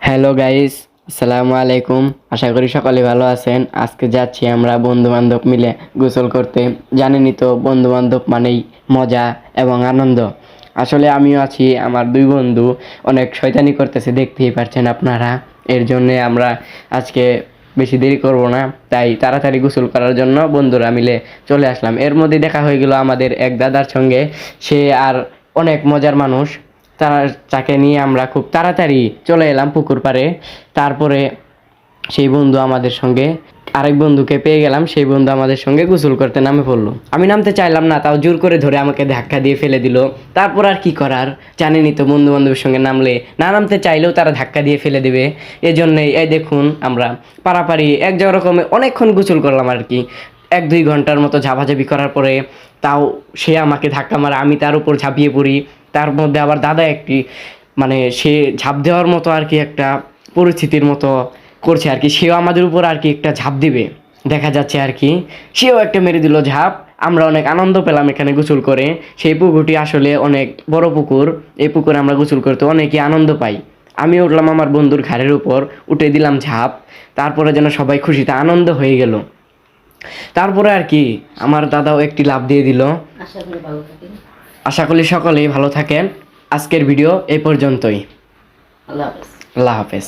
Hello guys, আসসালামু আলাইকুম। আশা করি সকলে ভালো আছেন। আজকে যাচ্ছি আমরা বন্ধু বান্ধব মিলে গোসল করতে। জানেনই তো, বন্ধু বান্ধব মানেই মজা এবং আনন্দ। আসলে আমিও আছি, আমার দুই বন্ধু অনেক শয়তানি করতেছে, দেখতেই পারছেন আপনারা। এর জন্যে আমরা আজকে বেশি দেরি করব না, তাই তাড়াতাড়ি গোসল করার জন্য বন্ধুরা মিলে চলে আসলাম। এর মধ্যে দেখা হয়ে গেল আমাদের এক দাদার সঙ্গে। সে আর অনেক মজার মানুষ। তাকে নিয়ে আমরা খুব তাড়াতাড়ি চলে এলাম পুকুর পাড়ে। তারপরে সেই বন্ধু আমাদের সঙ্গে, আরেক বন্ধুকে পেয়ে গেলাম, সেই বন্ধু আমাদের সঙ্গে গোসল করতে নামে পড়লো। আমি নামতে চাইলাম না, তাও জোর করে ধরে আমাকে ধাক্কা দিয়ে ফেলে দিল। তারপর আর কি করার, জানেনই তো, বন্ধু বান্ধবের সঙ্গে নামলে না নামতে চাইলেও তারা ধাক্কা দিয়ে ফেলে দেবে। এজন্যই এই দেখুন, আমরা পাড়াপাড়ি এক রকমের অনেকক্ষণ গোসল করলাম আর কি। 1-2 ঘন্টার মতো ঝাপাঝাপি করার পরে তাও সে আমাকে ধাক্কা মারে, আমি তার উপর ঝাঁপিয়ে পড়ি। তার মধ্যে আবার দাদা একটি, মানে সে ঝাঁপ দেওয়ার মতো আর কি একটা পরিস্থিতির মতো করছে আর কি। সেও আমাদের উপর আর কি একটা ঝাঁপ দিবে দেখা যাচ্ছে আর কি। সেও একটা মেরে দিল ঝাঁপ। আমরা অনেক আনন্দ পেলাম এখানে গোসল করে। সেই পুকুরটি আসলে অনেক বড় পুকুর। এই পুকুরে আমরা গোসল করতে অনেকই আনন্দ পাই। আমি উঠলাম আমার বন্ধুর ঘাড়ের উপর, উঠে দিলাম ঝাঁপ। তারপরে যেন সবাই খুশিতে আনন্দ হয়ে গেল। তারপরে আর কি আমার দাদাও একটি লাফ দিয়ে দিল। আশা করি সকলেই ভালো থাকেন। আজকের ভিডিও এই পর্যন্তই। আল্লাহ হাফেজ। আল্লাহ হাফেজ।